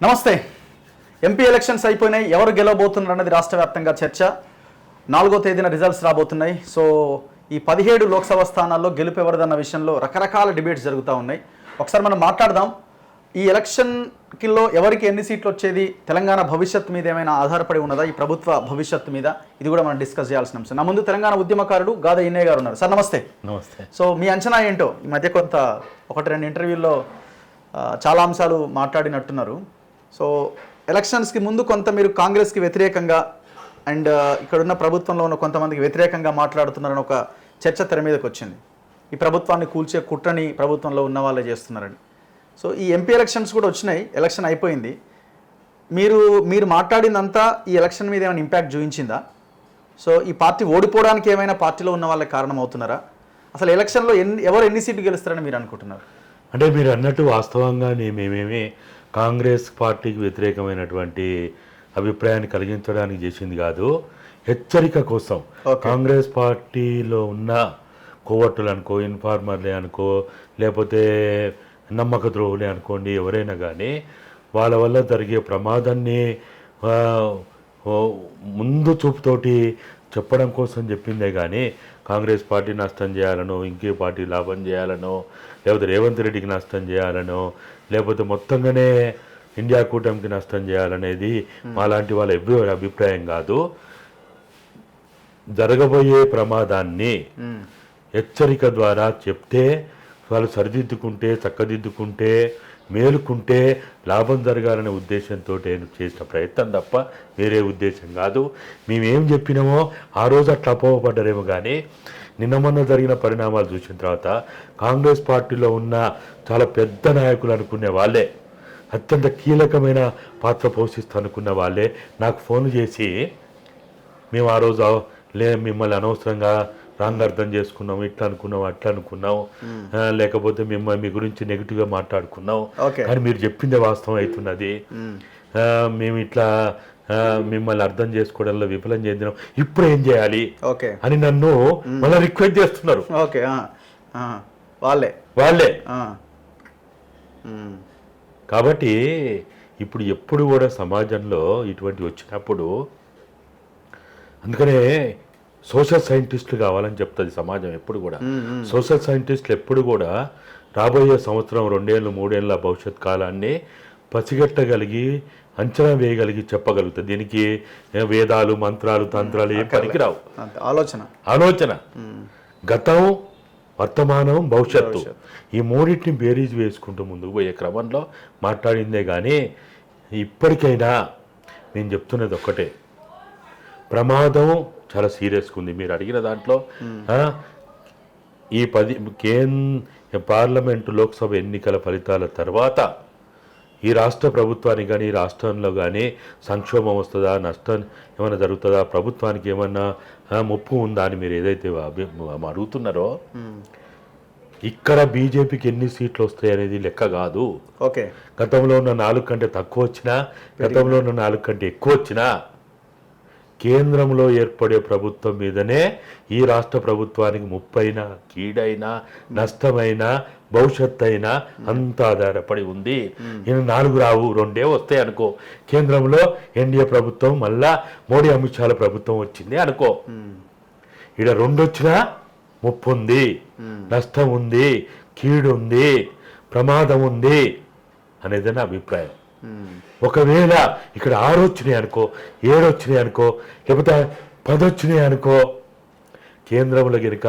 నమస్తే. MP elections అయిపోయినాయి. ఎవరు గెలవబోతున్నారు అన్నది రాష్ట్ర వ్యాప్తంగా చర్చ. 4వ తేదీన రిజల్ట్స్ రాబోతున్నాయి. సో ఈ 17 లోక్సభ స్థానాల్లో గెలుపు ఎవరిదన్న విషయంలో రకరకాల డిబేట్స్ జరుగుతూ ఉన్నాయి. ఒకసారి మనం మాట్లాడదాం. ఈ ఎలక్షన్కిలో ఎవరికి ఎన్ని సీట్లు వచ్చేది, తెలంగాణ భవిష్యత్తు మీద ఏమైనా ఆధారపడి ఉన్నదా, ఈ ప్రభుత్వ భవిష్యత్తు మీద, ఇది కూడా మనం డిస్కస్ చేయాల్సిన అంశం. నా ముందు తెలంగాణ ఉద్యమకారుడు గాదా ఇన్నయ్య గారు ఉన్నారు. సార్ నమస్తే. నమస్తే. సో మీ అంచనా ఏంటో? ఈ మధ్య కొంత 1-2 ఇంటర్వ్యూల్లో చాలా అంశాలు మాట్లాడినట్టున్నారు. సో ఎలక్షన్స్కి ముందు కొంత మీరు కాంగ్రెస్కి వ్యతిరేకంగా అండ్ ఇక్కడున్న ప్రభుత్వంలో ఉన్న కొంతమందికి వ్యతిరేకంగా మాట్లాడుతున్నారని ఒక చర్చ తెర మీదకి వచ్చింది. ఈ ప్రభుత్వాన్ని కూల్చే కుట్రని ప్రభుత్వంలో ఉన్న వాళ్ళే చేస్తున్నారని. సో ఈ ఎంపీ ఎలక్షన్స్ కూడా వచ్చినాయి, ఎలక్షన్ అయిపోయింది. మీరు మాట్లాడిందంతా ఈ ఎలక్షన్ మీద ఏమైనా ఇంపాక్ట్ చూపించిందా? సో ఈ పార్టీ ఓడిపోవడానికి ఏమైనా పార్టీలో ఉన్న వాళ్ళకి కారణం అవుతున్నారా? అసలు ఎలక్షన్లో ఎవరు ఎన్ని సీట్లు గెలుస్తారని మీరు అనుకుంటున్నారు? అంటే మీరు అన్నట్టు వాస్తవంగా మేమేమి కాంగ్రెస్ పార్టీకి వ్యతిరేకమైనటువంటి అభిప్రాయాన్ని కలిగించడానికి చేసింది కాదు, హెచ్చరిక కోసం. కాంగ్రెస్ పార్టీలో ఉన్న కోవట్టులు అనుకో, ఇన్ఫార్మర్లే అనుకో, లేకపోతే నమ్మక ద్రోహులే అనుకోండి, ఎవరైనా కానీ వాళ్ళ వల్ల జరిగే ప్రమాదాన్ని ముందు చూపుతోటి చెప్పడం కోసం చెప్పిందే కానీ కాంగ్రెస్ పార్టీ నష్టం చేయాలనో, ఇంకే పార్టీ లాభం చేయాలనో, లేకపోతే రేవంత్ రెడ్డికి నష్టం చేయాలనో, లేకపోతే మొత్తంగానే ఇండియా కూటమికి నష్టం చేయాలనేది మాలాంటి వాళ్ళ ఎవరి అభిప్రాయం కాదు. జరగబోయే ప్రమాదాన్ని హెచ్చరిక ద్వారా చెప్తే వాళ్ళు సరిదిద్దుకుంటే, చక్కదిద్దుకుంటే, మేలుకుంటే లాభం జరగాలనే ఉద్దేశంతో చేసిన ప్రయత్నం తప్ప వేరే ఉద్దేశం కాదు. మేమేం చెప్పినామో ఆ రోజు అట్లా అపోహపడ్డారేమో కానీ నిన్న మొన్న జరిగిన పరిణామాలు చూసిన తర్వాత కాంగ్రెస్ పార్టీలో ఉన్న చాలా పెద్ద నాయకులు అనుకునే వాళ్ళే, అత్యంత కీలకమైన పాత్ర పోషిస్తూ అనుకున్న వాళ్ళే నాకు ఫోన్ చేసి, మేము ఆ రోజు మిమ్మల్ని అనవసరంగా రాంగ్ అర్థం చేసుకున్నాం, ఇట్లా అనుకున్నాం, అట్లా అనుకున్నాం, లేకపోతే మీ గురించి నెగిటివ్గా మాట్లాడుకున్నాం, కానీ మీరు చెప్పిందే వాస్తవం అవుతున్నది, మేము ఇట్లా మిమ్మల్ని అర్థం చేసుకోవడంలో విఫలం చెందినాం, ఇప్పుడు ఏం చేయాలి అని నన్ను మళ్ళీ రిక్వెస్ట్ చేస్తున్నారు. వాళ్ళే కాబట్టి ఇప్పుడు ఎప్పుడు కూడా సమాజంలో ఇటువంటి వచ్చినప్పుడు, అందుకనే సోషల్ సైంటిస్టులు కావాలని చెప్తుంది సమాజం ఎప్పుడు కూడా. సోషల్ సైంటిస్టులు ఎప్పుడు కూడా రాబోయే సంవత్సరం 2 ఏళ్ళు 3 ఏళ్ళ భవిష్యత్ కాలాన్ని పసిగట్టగలిగి, అంచనా వేయగలిగి చెప్పగలుగుతుంది. దీనికి వేదాలు, మంత్రాలు, తంత్రాలు ఏం పనికిరావు. ఆలోచన గతం, వర్తమానం, భవిష్యత్తు, ఈ మూడింటిని బేరీజ్ వేసుకుంటూ ముందుకు పోయే క్రమంలో మాట్లాడిందే కానీ ఇప్పటికైనా నేను చెప్తున్నది ఒక్కటే, ప్రమాదం చాలా సీరియస్గా ఉంది. మీరు అడిగిన దాంట్లో ఈ పార్లమెంటు లోక్సభ ఎన్నికల ఫలితాల తర్వాత ఈ రాష్ట్ర ప్రభుత్వానికి కానీ, ఈ రాష్ట్రంలో కానీ సంక్షోభం వస్తుందా, నష్టం ఏమైనా జరుగుతుందా, ప్రభుత్వానికి ఏమన్నా ముప్పు ఉందా అని మీరు ఏదైతే అడుగుతున్నారో, ఇక్కడ బీజేపీకి ఎన్ని సీట్లు వస్తాయి అనేది లెక్క కాదు. గతంలో ఉన్న 4 కంటే తక్కువ వచ్చినా, గతంలో ఉన్న 4 కంటే ఎక్కువ వచ్చినా, కేంద్రంలో ఏర్పడే ప్రభుత్వం మీదనే ఈ రాష్ట్ర ప్రభుత్వానికి ముప్పైనా, కీడైనా, నష్టమైనా, భవిష్యత్తు అయినా అంత ఆధారపడి ఉంది. 4 రావు, 2 వస్తాయి అనుకో. కేంద్రంలో ఎన్డీఏ ప్రభుత్వం, మళ్ళా మోడీ అమిత్ షాల ప్రభుత్వం వచ్చింది అనుకో. ఇక్కడ 2 వచ్చినా ముప్పు ఉంది, నష్టం ఉంది, కీడు ఉంది, ప్రమాదం ఉంది అనేది నా అభిప్రాయం. ఒకవేళ ఇక్కడ 6 వచ్చినాయి అనుకో, 7 వచ్చినాయి అనుకో, లేకపోతే 10 వచ్చినాయి అనుకో, కేంద్రంలో కనుక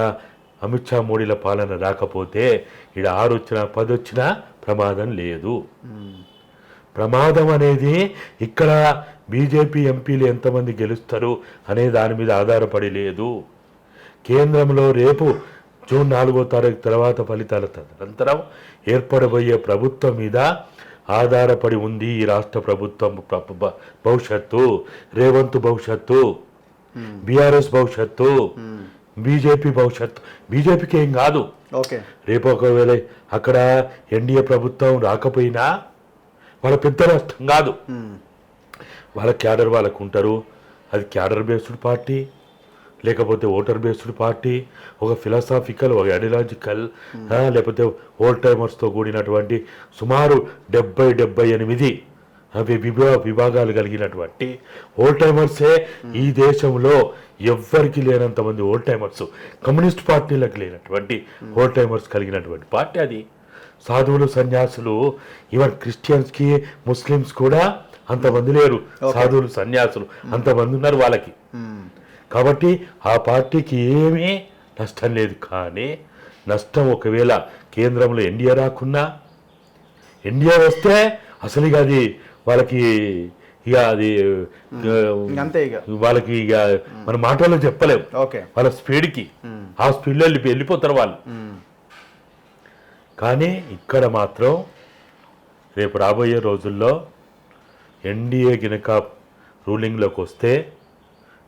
అమిత్ షా మోడీల పాలన రాకపోతే ఇక్కడ 6 వచ్చినా 10 వచ్చినా ప్రమాదం లేదు. ప్రమాదం అనేది ఇక్కడ బీజేపీ ఎంపీలు ఎంతమంది గెలుస్తారు అనే దాని మీద ఆధారపడి లేదు. కేంద్రంలో రేపు జూన్ 4వ తారీఖు తర్వాత ఫలితాల తదనంతరం ఏర్పడబోయే ప్రభుత్వం మీద ఆధారపడి ఉంది ఈ రాష్ట్ర ప్రభుత్వం భవిష్యత్తు, రేవంత్ భవిష్యత్తు, బీఆర్ఎస్ భవిష్యత్తు, బీజేపీ భవిష్యత్తు. బీజేపీకి ఏం కాదు. రేపు ఒకవేళ అక్కడ ఎన్డీఏ ప్రభుత్వం రాకపోయినా వాళ్ళ పెద్ద నష్టం కాదు. వాళ్ళ క్యాడర్ వాళ్ళకు ఉంటారు. అది క్యాడర్ బేస్డ్ పార్టీ, లేకపోతే ఓటర్ బేస్డ్ పార్టీ, ఒక ఫిలాసాఫికల్, ఒక ఐడియాలజికల్, లేకపోతే ఓల్డ్ టైమర్స్తో కూడినటువంటి సుమారు 70-78 అవి విభాగాలు కలిగినటువంటి ఓల్డ్ టైమర్సే ఈ దేశంలో ఎవ్వరికి లేనంత మంది ఓల్డ్ టైమర్స్, కమ్యూనిస్ట్ పార్టీలకు లేనటువంటి ఓల్డ్ టైమర్స్ కలిగినటువంటి పార్టీ అది. సాధువులు సన్యాసులు ఈవెన్ క్రిస్టియన్స్కి ముస్లిమ్స్ కూడా అంతమంది లేరు, సాధువులు సన్యాసులు అంతమంది ఉన్నారు వాళ్ళకి. కాబట్టి ఆ పార్టీకి ఏమీ నష్టం లేదు. కానీ నష్టం ఒకవేళ కేంద్రంలో ఎన్డీఏ రాకున్నా, ఎన్డీఏ వస్తే అసలు ఇక అది వాళ్ళకి ఇక అది అంతే, ఇక వాళ్ళకి ఇక మన మాటల్లో చెప్పలేము. ఓకే, వాళ్ళ స్పీడ్కి ఆ స్పీడ్లో వెళ్ళిపోతారు వాళ్ళు. కానీ ఇక్కడ మాత్రం రేపు రాబోయే రోజుల్లో ఎన్డీఏ గినక రూలింగ్లోకి వస్తే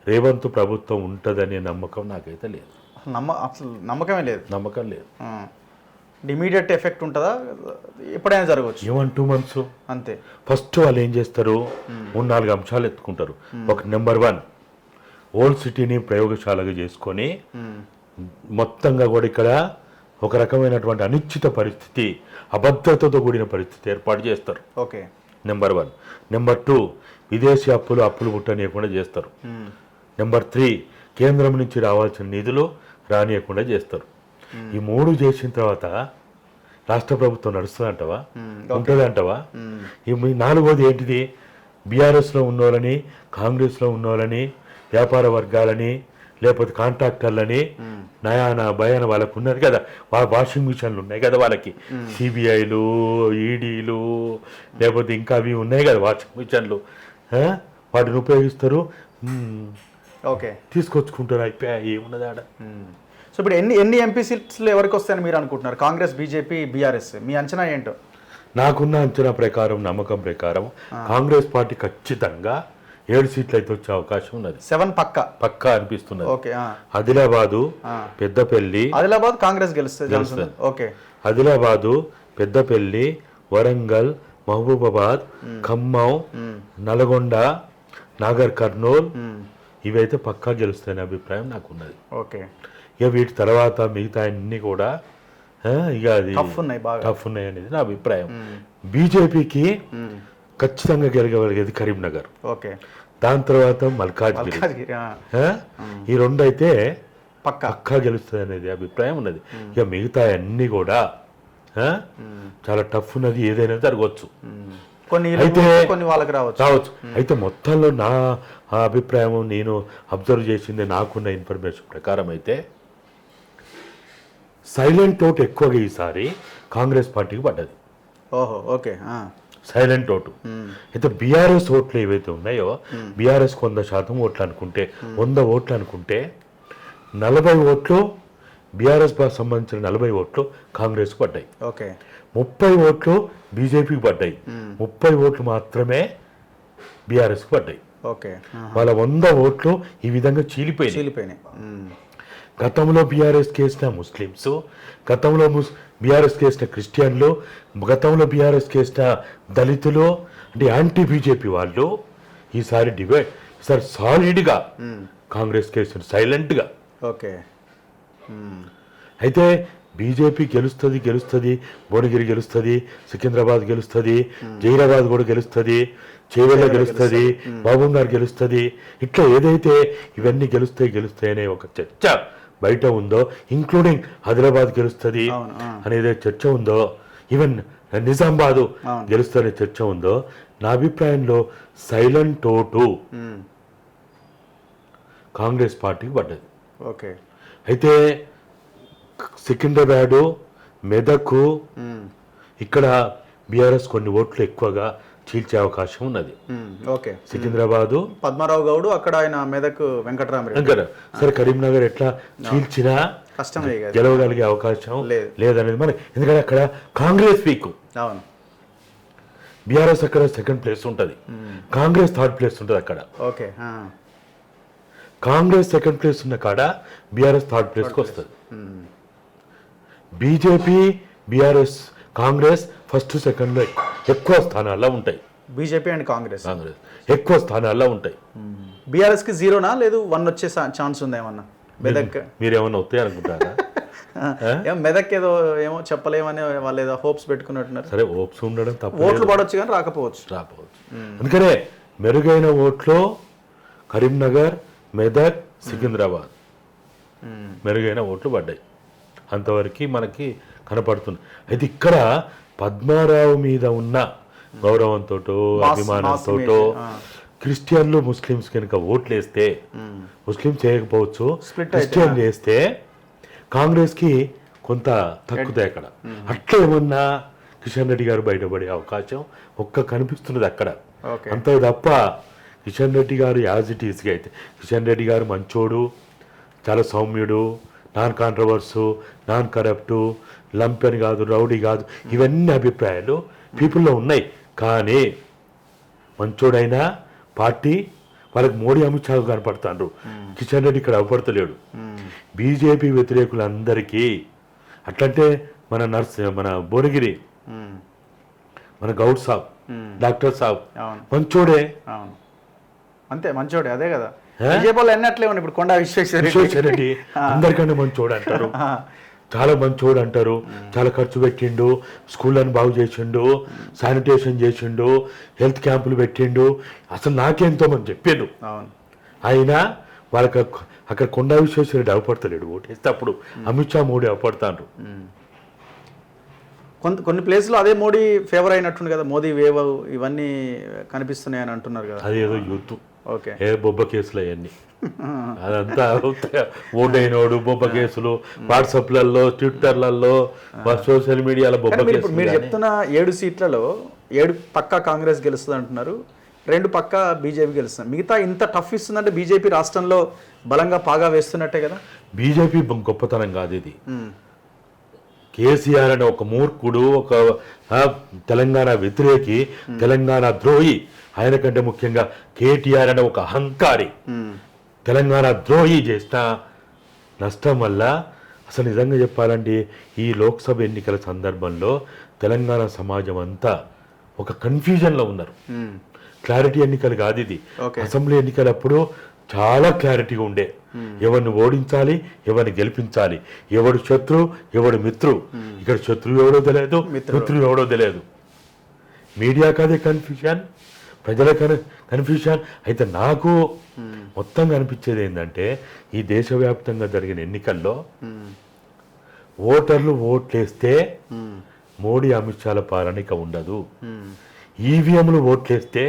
రేవంత్ ప్రభుత్వం ఉంటుందనే నమ్మకం నాకైతే లేదు. అసలు నమ్మకమే లేదు. నమ్మకం లేదు. ఇమీడియట్ ఎఫెక్ట్ ఉంటుందా, ఎప్పుడైనా జరగవచ్చు? ఏమన్ 2 months అంతే. ఫస్ట్ వాళ్ళు ఏం చేస్తారు, 3-4 అంశాలు ఎత్తుకుంటారు. ఒక నెంబర్ 1, ఓల్డ్ సిటీని ప్రయోగశాలగా చేసుకొని మొత్తంగా కూడా ఇక్కడ ఒక రకమైనటువంటి అనిశ్చిత పరిస్థితి, అభద్రతతో కూడిన పరిస్థితి ఏర్పాటు చేస్తారు. Okay, number 1. నెంబర్ 2, విదేశీ అప్పులు పుట్టనీయకుండా చేస్తారు. నెంబర్ 3, కేంద్రం నుంచి రావాల్సిన నిధులు రానియకుండా చేస్తారు. ఈ 3 చేసిన తర్వాత రాష్ట్ర ప్రభుత్వం నడుస్తుందంటవా, ఉంటుందంటవా? ఈ 4వది ఏంటిది, బీఆర్ఎస్లో ఉన్నోళ్ళని, కాంగ్రెస్లో ఉన్నోళ్ళని, వ్యాపార వర్గాలని, లేకపోతే కాంట్రాక్టర్లని నయాన భయాన వాళ్ళకు ఉన్నారు కదా, వాళ్ళ వాషింగ్ మిషన్లు ఉన్నాయి కదా వాళ్ళకి, సిబిఐలు, ఈడీలు, లేకపోతే ఇంకా అవి ఉన్నాయి కదా వాషింగ్ మిషన్లు, వాటిని ఉపయోగిస్తారు. ఓకే, తీసుకొచ్చుకుంటారు, అయిపోయా, ఏమున్నది ఆడ. సో ఇప్పుడు ఎన్ని ఎంపీ సీట్స్లు ఎవరికి వస్తాయని మీరు అనుకుంటున్నారు? కాంగ్రెస్, బీజేపీ, బీఆర్ఎస్, మీ అంచనా ఏంటో? నాకున్న అంచనా ప్రకారం, నమ్మకం ప్రకారం కాంగ్రెస్ పార్టీ ఖచ్చితంగా 7 సీట్లు అయితే వచ్చే అవకాశం ఉన్నది. 7 పక్కా అనిపిస్తున్నది. ఓకే, ఆదిలాబాదు, పెద్దపల్లి, ఆదిలాబాద్ కాంగ్రెస్ గెలుస్తుంది. ఓకే, ఆదిలాబాదు, పెద్దపల్లి, వరంగల్, మహబూబాబాద్, ఖమ్మం, నల్గొండ, నాగర్ కర్నూల్, ఇవైతే పక్కా గెలుస్తాయనే అభిప్రాయం నాకున్నది. ఓకే, ఇక వీటి తర్వాత మిగతా అన్ని కూడా ఇక అది టఫ్ ఉన్నాయి అనేది నా అభిప్రాయం. బీజేపీకి ఖచ్చితంగా గెలగలిగేది కరీంనగర్. ఓకే, దాని తర్వాత మల్కాజ్గిరి. ఈ 2 అయితే పక్కా గెలుస్తుంది అనేది అభిప్రాయం ఉన్నది. ఇక మిగతా అన్ని కూడా చాలా టఫ్ ఉన్నది, ఏదైనా జరగవచ్చు. కొన్ని వాళ్ళకి రావచ్చు. అయితే మొత్తంలో నా అభిప్రాయం, నేను అబ్జర్వ్ చేసింది, నాకున్న ఇన్ఫర్మేషన్ ప్రకారం అయితే సైలెంట్ ఓటు ఎక్కువగా ఈసారి కాంగ్రెస్ పార్టీకి పడ్డది. ఓహో, ఓకే, సైలెంట్ ఓటు. అయితే బీఆర్ఎస్ ఓట్లు ఏవైతే ఉన్నాయో, బీఆర్ఎస్ 100% ఓట్లు అనుకుంటే, 100 ఓట్లు అనుకుంటే 40 ఓట్లు బీఆర్ఎస్ సంబంధించిన 40 ఓట్లు కాంగ్రెస్ పడ్డాయి. ఓకే, 30 ఓట్లు బీజేపీకి పడ్డాయి. 30 ఓట్లు మాత్రమే బీఆర్ఎస్కి పడ్డాయి. ఓకే, వాళ్ళ 100 ఓట్లు ఈ విధంగా చీలిపోయినాయి. గతంలో బీఆర్ఎస్ కేసిన ముస్లిమ్స్, గతంలో బీఆర్ఎస్ కేసిన క్రిస్టియన్లు, గతంలో బీఆర్ఎస్ కేసిన దళితులు, అంటే యాంటీ బీజేపీ వాళ్ళు ఈసారి ఈసారి సాలిడ్గా కాంగ్రెస్ కేసిన సైలెంట్గా. ఓకే, అయితే బీజేపీ గెలుస్తుంది, భువనగిరి గెలుస్తుంది, సికింద్రాబాద్ గెలుస్తుంది, జైరాబాద్ కూడా గెలుస్తుంది, చేవెళ్ళ గెలుస్తుంది, మహబూబ్నగర్ గెలుస్తుంది. ఇట్లా ఏదైతే ఇవన్నీ గెలుస్తాయి అనే ఒక చర్చ బయట ఉందో, ఇంక్లూడింగ్ ఆదిలాబాద్ గెలుస్తుంది అనేది చర్చ ఉందో, ఈవెన్ నిజామాబాదు గెలుస్తుందనే చర్చ ఉందో, నా అభిప్రాయంలో సైలెంట్ ఓటు కాంగ్రెస్ పార్టీకి పడ్డది. ఓకే, అయితే సికింద్రాబాదు, మెదక్, ఇక్కడ బీఆర్ఎస్ కొన్ని ఓట్లు ఎక్కువగా చీల్చే అవకాశం ఉన్నది. ఓకే, సికింద్రాబాదు పద్మారావు గౌడ్, అక్కడ ఆయన మెదక్ వెంకటరామరెడ్డి. సరే, కరీంనగర్ ఎట్లా చీల్చినా కష్టమే, గెలవగలిగే అవకాశం లేదనేది మన, ఎందుకంటే అక్కడ కాంగ్రెస్ వీక్, బీఆర్ఎస్ అక్కడ 2nd ప్లేస్ ఉంటుంది, కాంగ్రెస్ 3rd ప్లేస్ ఉంటుంది అక్కడ. ఓకే, కాంగ్రెస్ 2nd ప్లేస్ ఉన్న కాడ బీఆర్ఎస్ 3rd ప్లేస్కి వస్తుంది. BJP, BRS, Congress 1st, 2nd లో ఎక్కువ స్థానాల్లో ఉంటాయి. బీజేపీ అండ్ కాంగ్రెస్ ఎక్కువ స్థానాల్లో ఉంటాయి. బీఆర్ఎస్కి 0నా లేదు 1 వచ్చే ఛాన్స్ ఉందా ఏమన్నా? మెదక్ మీరేమన్నా వస్తాయి అనుకుంటారా? ఏమో మెదక్ ఏదో ఏమో చెప్పలేమని వాళ్ళు ఏదో హోప్స్ పెట్టుకున్నట్టున్నారు. సరే హోప్స్ ఉండడం తప్ప ఓట్లు పడవచ్చు కానీ రాకపోవచ్చు. అందుకనే మెరుగైన ఓట్లు కరీంనగర్, మెదక్, సికింద్రాబాద్ మెరుగైన ఓట్లు పడ్డాయి. అంతవరకు మనకి కనపడుతుంది. అయితే ఇక్కడ పద్మారావు మీద ఉన్న గౌరవంతో అభిమానంతో క్రిస్టియన్లు ముస్లిమ్స్ కనుక ఓట్లు వేస్తే, ముస్లిం చేయకపోవచ్చు, క్రిస్టియన్ వేస్తే కాంగ్రెస్కి కొంత తక్కువ అక్కడ. అట్లా ఏమన్నా కిషన్ రెడ్డి గారు బయటపడే అవకాశం కనిపిస్తున్నది అక్కడ. అంతే తప్ప కిషన్ రెడ్డి గారు యాజ్ ఇట్ ఈస్గా అయితే కిషన్ రెడ్డి గారు మంచోడు, చాలా సౌమ్యుడు, నాన్ కాంట్రవర్సు, నాన్ కరప్టు, లంపెన్ కాదు, రౌడీ కాదు, ఇవన్నీ అభిప్రాయాలు పీపుల్లో ఉన్నాయి. కానీ మంచోడైనా పార్టీ వాళ్ళకి మోడీ అమిత్ షా కనపడుతున్నారు. కిషన్ రెడ్డి ఇక్కడ అవపడతలేడు. బీజేపీ వ్యతిరేకులందరికీ అట్లంటే మన భువనగిరి, మన గౌడ్ సాబ్, డాక్టర్ సాబ్ మంచోడే, అంతే మంచోడే, అదే కదా బీజేపీ వాళ్ళు అన్నీ అట్లే ఉన్నాయి. ఇప్పుడు కొండా విశ్వేశ్వరరెడ్డి అందరికన్నా మంచోడు అంటారు, చాలా మంచోడు అంటారు. చాలా ఖర్చు పెట్టిండు, స్కూళ్ళని బాగు చేసిండు, శానిటేషన్ చేసిండు, హెల్త్ క్యాంపులు పెట్టిండు, అసలు నాకెంతో మంది చెప్పాడు. అయినా వాళ్ళకి అక్కడ కొండా విశ్వేశ్వరరెడ్డి అవపడతలేడు. ఓటేస్తే అప్పుడు అమిత్ షా మోడీ అవపడతారు. కొన్ని ప్లేస్లో అదే మోడీ ఫేవర్ అయినట్టుంది కదా, మోదీ వేవ్ ఇవన్నీ కనిపిస్తున్నాయి అని అంటున్నారు కదా. అదేదో యూత్ ఓకే ఏ బొబ్బ కేసులు అవన్నీ అదంతా ఓటైనోడు బొబ్బ కేసులు, వాట్సాప్లలో, ట్విట్టర్లలో, సోషల్ మీడియాలో బొబ్బ కేసులు. మీరు చెప్తున్న 7 సీట్లలో 7 పక్కా కాంగ్రెస్ గెలుస్తుంది అంటున్నారు, 2 పక్కా బీజేపీ గెలుస్తుంది. మిగతా ఇంత టఫ్ ఇస్తుందంటే బీజేపీ రాష్ట్రంలో బలంగా పాగా వేస్తున్నట్టే కదా. బీజేపీ గొప్పతనం కాదు ఇది. కేసీఆర్ అనే ఒక మూర్ఖుడు, ఒక తెలంగాణ వ్యతిరేకి, తెలంగాణ ద్రోహి, ఆయన కంటే ముఖ్యంగా కేటీఆర్ అనే ఒక అహంకారి తెలంగాణ ద్రోహి చేసిన నష్టం వల్ల అసలు నిజంగా చెప్పాలంటే ఈ లోక్సభ ఎన్నికల సందర్భంలో తెలంగాణ సమాజం అంతా ఒక కన్ఫ్యూజన్లో ఉన్నారు. క్లారిటీ ఎన్నికలు కాదు ఇది. అసెంబ్లీ ఎన్నికలప్పుడు చాలా క్లారిటీగా ఉండే, ఎవరిని ఓడించాలి, ఎవరిని గెలిపించాలి, ఎవడు శత్రు, ఎవడు మిత్రు. ఇక్కడ శత్రువు ఎవడో తెలియదు, మిత్రుడు ఎవడో తెలియదు. మీడియాకి అదే కన్ఫ్యూజన్, ప్రజల కన్ఫ్యూజన్. అయితే నాకు మొత్తం కనిపించేది ఏంటంటే ఈ దేశవ్యాప్తంగా జరిగిన ఎన్నికల్లో ఓటర్లు ఓట్లేస్తే మోడీ అమిత్ షాల పాలన ఇక ఉండదు. ఈవీఎంలు ఓట్లేస్తే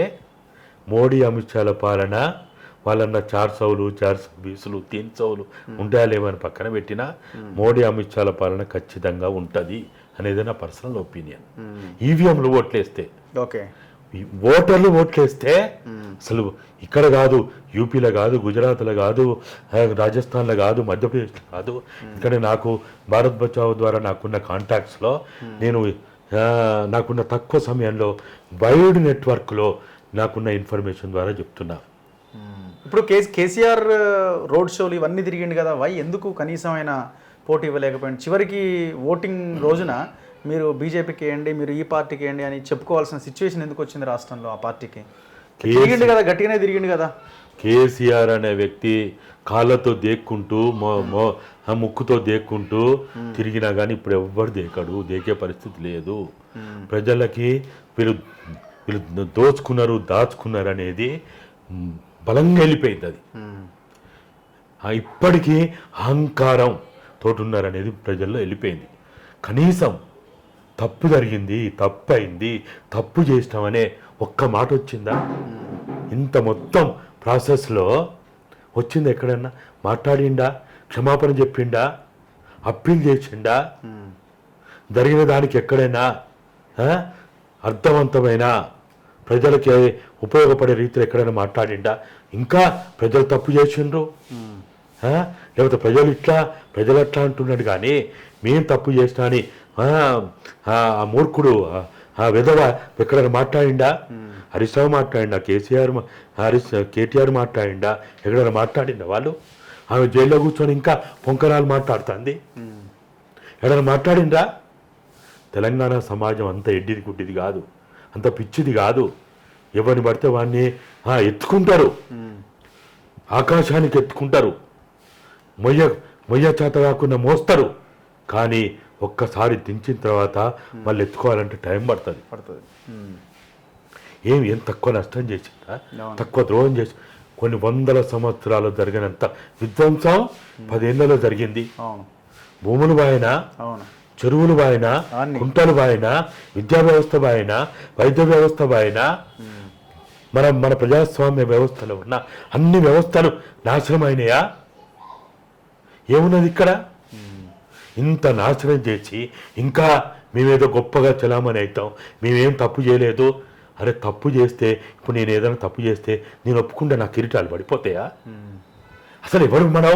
మోడీ అమిత్ షాల పాలన వాళ్ళన్న 400, 420, 300 ఉంటాయా లేవని పక్కన పెట్టినా మోడీ అమిత్ షాల పాలన ఖచ్చితంగా ఉంటుంది అనేది నా పర్సనల్ ఒపీనియన్. ఈవీఎంలు ఓట్లేస్తే, ఓటర్లు ఓట్లేస్తే అసలు ఇక్కడ కాదు, యూపీలో కాదు, గుజరాత్లో కాదు, రాజస్థాన్లో కాదు, మధ్యప్రదేశ్లో కాదు, ఇక్కడ నాకు భారత్ బచావో ద్వారా నాకున్న కాంటాక్ట్స్లో, నేను నాకున్న తక్కువ సమయంలో వైడ్ నెట్వర్క్లో నాకున్న ఇన్ఫర్మేషన్ ద్వారా చెప్తున్నా. ఇప్పుడు కేసీఆర్ రోడ్ షోలు ఇవన్నీ తిరిగిండు కదా, ఎందుకు కనీసమైన పోటీ ఇవ్వలేకపోయింది? చివరికి ఓటింగ్ రోజున మీరు బీజేపీకి వేయండి, మీరు ఈ పార్టీకి వేయండి అని చెప్పుకోవాల్సిన సిచ్యువేషన్ ఎందుకు వచ్చింది రాష్ట్రంలో? ఆ పార్టీకి తిరిగిండు కదా, గట్టిగానే తిరిగిండు కదా. కేసీఆర్ అనే వ్యక్తి కాళ్ళతో దేక్కుంటూ, ముక్కుతో దేక్కుంటూ తిరిగినా కానీ ఇప్పుడు ఎవ్వరు దేకే పరిస్థితి లేదు. ప్రజలకి వీళ్ళు దాచుకున్నారు అనేది బలంగా వెళ్ళిపోయింది. అది ఇప్పటికీ అహంకారం తోటున్నారనేది ప్రజల్లో వెళ్ళిపోయింది. కనీసం తప్పు జరిగింది, తప్పు అయింది, తప్పు చేసినామనే ఒక్క మాట వచ్చిందా? ఇంత మొత్తం ప్రాసెస్లో వచ్చింది ఎక్కడన్నా? మాట్లాడిండా? క్షమాపణ చెప్పిండా? అప్పీల్ చేసిండా? జరిగిన దానికి ఎక్కడైనా అర్థవంతమైన ప్రజలకి ఉపయోగపడే రీతిలో ఎక్కడైనా మాట్లాడిండా? ఇంకా ప్రజలు తప్పు చేసిండ్రు, లేకపోతే ప్రజలు అట్లా అంటున్నాడు కానీ మేము తప్పు చేసినా అని ఆ మూర్ఖుడు, ఆ విధవ ఎక్కడైనా మాట్లాడిండా? హరీష్ రావు మాట్లాడిండా? కేటీఆర్ మాట్లాడిండా? ఎక్కడైనా మాట్లాడిండా? వాళ్ళు ఆమె జైల్లో కూర్చొని ఇంకా పొంకరాలు మాట్లాడుతుంది, ఎక్కడైనా మాట్లాడిందా? తెలంగాణ సమాజం అంత ఎడ్డిది గుడ్డిది కాదు, అంత పిచ్చిది కాదు. ఎవరిని పడితే వాడిని ఎత్తుకుంటారు, ఆకాశానికి ఎత్తుకుంటారు, మొయ్య చేత కాకుండా మోస్తారు. కానీ ఒక్కసారి దించిన తర్వాత మళ్ళీ ఎత్తుకోవాలంటే టైం పడుతుంది. ఏం తక్కువ నష్టం చేసిందా, తక్కువ ద్రోహం చేసి కొన్ని వందల సంవత్సరాలు జరిగినంత విధ్వంసం 10 ఏళ్లలో జరిగింది. భూములు బాయినా, చెరువులు బాయినా, కుంటలు బాయినా, విద్యా వ్యవస్థ బాయినా, వైద్య వ్యవస్థ బాయినా, మన ప్రజాస్వామ్య వ్యవస్థలో ఉన్న అన్ని వ్యవస్థలు నాశనమైనయా? ఏమున్నది ఇక్కడ? ఇంత నాశనం చేసి ఇంకా మేమేదో గొప్పగా చలామణి అవుతాం, మేమేం తప్పు చేయలేదు. అరే తప్పు చేస్తే, ఇప్పుడు నేను ఏదైనా తప్పు చేస్తే నేను ఒప్పుకుంటే నా కిరీటాలు పడిపోతాయా? అసలు ఎవడు మనం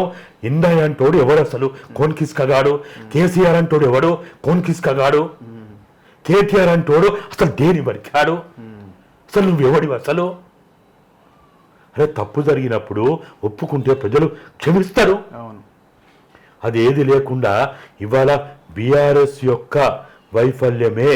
ఇందయ్య అంటోడు ఎవడు? అసలు కోన్ కిస్కగాడు. కేసీఆర్ అంటోడు ఎవడు? కోన్ కిస్కగాడు. కేటీఆర్ అంటోడు అసలు దేని వరికాడు? అసలు నువ్వెవడివి అసలు? అరే తప్పు జరిగినప్పుడు ఒప్పుకుంటే ప్రజలు క్షమిస్తారు. అది ఏది లేకుండా ఇవాళ బీఆర్ఎస్ యొక్క వైఫల్యమే,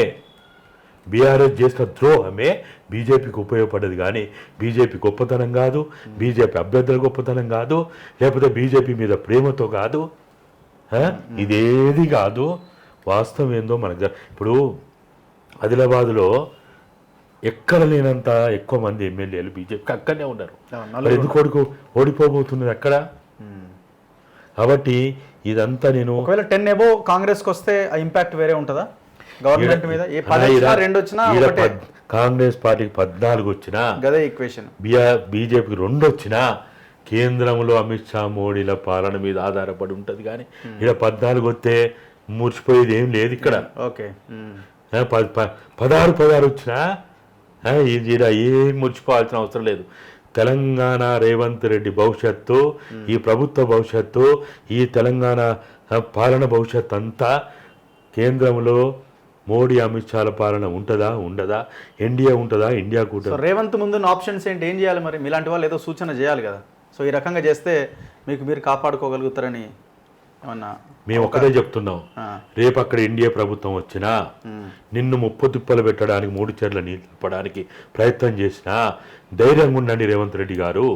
బీఆర్ఎస్ చేసిన ద్రోహమే బీజేపీకి ఉపయోగపడదు. కానీ బీజేపీ గొప్పతనం కాదు, బీజేపీ అభ్యర్థుల గొప్పతనం కాదు, లేకపోతే బీజేపీ మీద ప్రేమతో కాదు, ఇదేది కాదు. వాస్తవం ఏందో మనకు ఇప్పుడు ఆదిలాబాద్లో ఎక్కడ లేనంత ఎక్కువ మంది ఎమ్మెల్యేలు బీజేపీకి అక్కడనే ఉన్నారు. మరి ఎందుకు ఓడిపోబోతున్నది అక్కడ? కాబట్టి ఇదంతా నేను ఒకవేళ 10 ఎబో కాంగ్రెస్కి వస్తే ఆ ఇంపాక్ట్ వేరే ఉంటుందా గవర్నమెంట్ మీద? ఏ 10 వచ్చినా 2 వచ్చినా ఒకటే. కాంగ్రెస్ పార్టీకి 14 వచ్చినా గదే ఈక్వేషన్, బీజేపీకి 2 వచ్చినా కేంద్రంలో అమిత్ షా మోడీల పాలన మీద ఆధారపడి ఉంటుంది. కానీ ఇక్కడ 14 వస్తే మూర్చిపోయేది ఏం లేదు ఇక్కడ. ఓకే 16 వచ్చినా ఇక్కడ ఏం మురిచిపోవాల్సిన అవసరం లేదు. తెలంగాణ రేవంత్ రెడ్డి భవిష్యత్తు, ఈ ప్రభుత్వ భవిష్యత్తు, ఈ తెలంగాణ పాలన భవిష్యత్తు అంతా కేంద్రంలో మోడీ అమిత్ షాల పాలన ఉంటుందా ఉండదా? ఎన్డీఏ ఉంటుందా? ఇండియా కూడా. రేవంత్ ముందున్న ఆప్షన్స్ ఏంటి? ఏం చేయాలి మరి? మీలాంటి వాళ్ళు ఏదో సూచన చేయాలి కదా. సో ఈ రకంగా చేస్తే మీకు మీరు కాపాడుకోగలుగుతారని ఏమన్నా? మేము ఒకటే చెప్తున్నాం, రేపు అక్కడ ఎన్డీఏ ప్రభుత్వం వచ్చినా నిన్ను ముప్పు తిప్పలు పెట్టడానికి 3 చెర్ల నీళ్ళు తిప్పడానికి ప్రయత్నం చేసినా ధైర్యంగా ఉండండి రేవంత్ రెడ్డి గారు.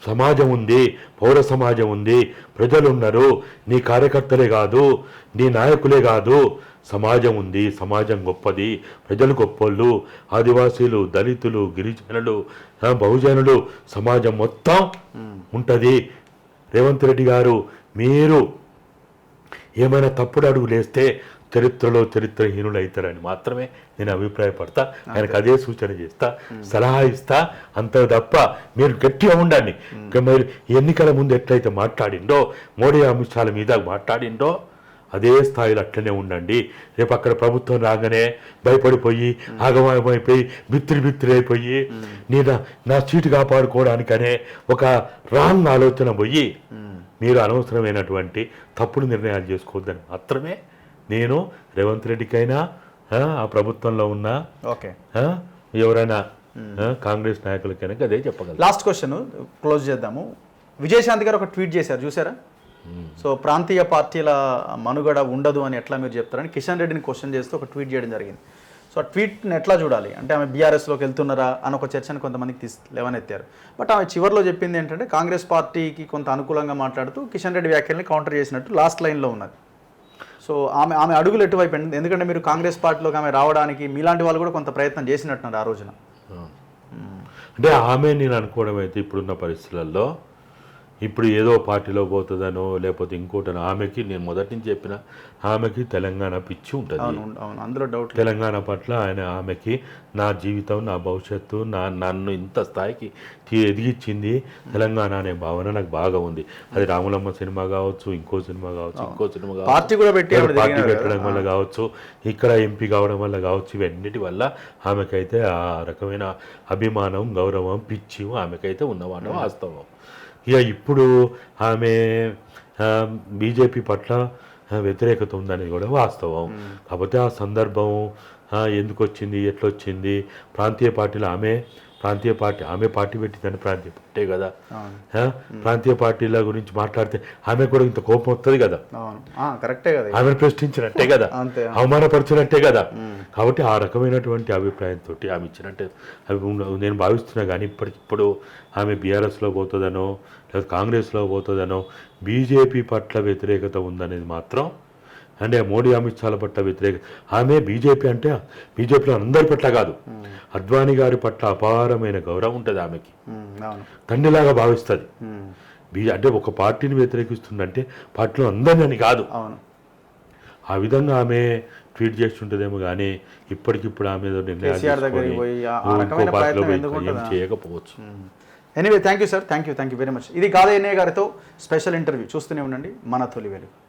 సమాజం ఉంది, పౌర సమాజం ఉంది, ప్రజలు ఉన్నారు. నీ కార్యకర్తలే కాదు, నీ నాయకులే కాదు, సమాజం ఉంది. సమాజం గొప్పది, ప్రజలు గొప్పోళ్ళు, ఆదివాసీలు, దళితులు, గిరిజనులు, బహుజనులు, సమాజం మొత్తం ఉంటుంది. రేవంత్ రెడ్డి గారు మీరు ఏమైనా తప్పుడు అడుగులు వేస్తే చరిత్రలో చరిత్రహీనులు అవుతారని మాత్రమే నేను అభిప్రాయపడతా. ఆయనకు అదే సూచన చేస్తా, సలహా ఇస్తా, అంత తప్ప మీరు గట్టిగా ఉండండి. మీరు ఎన్నికల ముందు ఎట్లయితే మాట్లాడిండో, మోడీ అమిత్ షాల మీద మాట్లాడిండో అదే స్థాయిలో అట్లనే ఉండండి. రేపు అక్కడ ప్రభుత్వం రాగానే భయపడిపోయి ఆగమాగమైపోయి బిత్తిరి అయిపోయి నేను నా సీటు కాపాడుకోవడానికనే ఒక రాంగ్ ఆలోచన పోయి మీరు అనవసరమైనటువంటి తప్పుడు నిర్ణయాలు చేసుకోవద్దని మాత్రమే నేను రేవంత్ రెడ్డికైనా ఆ ప్రభుత్వంలో ఉన్న ఎవరైనా కాంగ్రెస్ నాయకులకైనా అదే చెప్పగలరు. లాస్ట్ క్వశ్చన్ క్లోజ్ చేద్దాము. విజయశాంతి గారు ఒక ట్వీట్ చేశారు, చూసారా? సో ప్రాంతీయ పార్టీల మనుగడ ఉండదు అని ఎట్లా మీరు చెప్తారని కిషన్ రెడ్డిని క్వశ్చన్ చేస్తూ ఒక ట్వీట్ చేయడం జరిగింది. సో ఆ ట్వీట్ని ఎట్లా చూడాలి? అంటే ఆమె బీఆర్ఎస్లోకి వెళ్తున్నారా అని ఒక చర్చను కొంతమందికి లేవనెత్తారు. బట్ ఆమె చివరిలో చెప్పింది ఏంటంటే కాంగ్రెస్ పార్టీకి కొంత అనుకూలంగా మాట్లాడుతూ కిషన్ రెడ్డి వ్యాఖ్యల్ని కౌంటర్ చేసినట్టు లాస్ట్ లైన్లో ఉన్నది. సో ఆమె అడుగులు ఎటువైపు? ఎందుకంటే మీరు కాంగ్రెస్ పార్టీలోకి ఆమె రావడానికి మీలాంటి వాళ్ళు కూడా కొంత ప్రయత్నం చేసినట్టున్నారు ఆ రోజున. అంటే ఆమె నేను అనుకోవడం అయితే ఇప్పుడున్న పరిస్థితులలో ఇప్పుడు ఏదో పార్టీలో పోతుందనో లేకపోతే ఇంకోటనో, ఆమెకి నేను మొదటి నుంచి చెప్పిన ఆమెకి తెలంగాణ పిచ్చి ఉంటుంది. అందులో డౌట్. తెలంగాణ పట్ల ఆమెకి నా జీవితం, నా భవిష్యత్తు, నన్ను ఇంత స్థాయికి ఎదిగించింది తెలంగాణ అనే భావన నాకు బాగా ఉంది. అది రాములమ్మ సినిమా కావచ్చు, ఇంకో సినిమా కావచ్చు, పార్టీ కూడా పార్టీ పెట్టడం వల్ల కావచ్చు, ఇక్కడ ఎంపీ కావడం వల్ల కావచ్చు, ఇవన్నిటి వల్ల ఆమెకైతే ఆ రకమైన అభిమానం, గౌరవం, పిచ్చి ఆమెకైతే ఉన్నమాట వాస్తవం. ఇక ఇప్పుడు ఆమె బీజేపీ పట్ల వ్యతిరేకత ఉందనేది కూడా వాస్తవం. కాకపోతే ఆ సందర్భం ఎందుకు వచ్చింది, ఎట్లొచ్చింది? ప్రాంతీయ పార్టీలో ఆమె పార్టీ పెట్టిందని ప్రాంతీయ పార్టీ కదా. ప్రాంతీయ పార్టీల గురించి మాట్లాడితే ఆమె కూడా ఇంత కోపం వస్తుంది కదా. కరెక్టే కదా, ఆమెను ప్రశ్నించినట్టే కదా, అవమానపరిచినట్టే కదా. కాబట్టి ఆ రకమైనటువంటి అభిప్రాయంతో ఆమె ఇచ్చినట్టే నేను భావిస్తున్నా. కానీ ఇప్పుడు ఆమె బీఆర్ఎస్లో పోతుందనో లేదా కాంగ్రెస్లో పోతుందనో బీజేపీ పట్ల వ్యతిరేకత ఉందనేది మాత్రం అంటే మోడీ అమిత్ షాల పట్ల వ్యతిరేక. ఆమె బీజేపీ అంటే బీజేపీలో అందరి పట్ల కాదు, అద్వానీ గారి పట్ల అపారమైన గౌరవం ఉంటుంది ఆమెకి, తండ్రిలాగా భావిస్తుంది. అంటే ఒక పార్టీని వ్యతిరేకిస్తుందంటే పార్టీలో అందరిని కాదు, ఆ విధంగా ఆమె ట్వీట్ చేస్తుంటుందేమో కానీ ఇప్పటికిప్పుడు ఆమె నిర్ణయాలు ఇంకో పార్టీలో ఏం చేయకపోవచ్చు. Anyway thank you sir, thank you very much. ఇది గాదే ఎన్ఏ గారితో స్పెషల్ ఇంటర్వ్యూ. చూస్తూనే ఉండండి మన తొలి వెలుగు.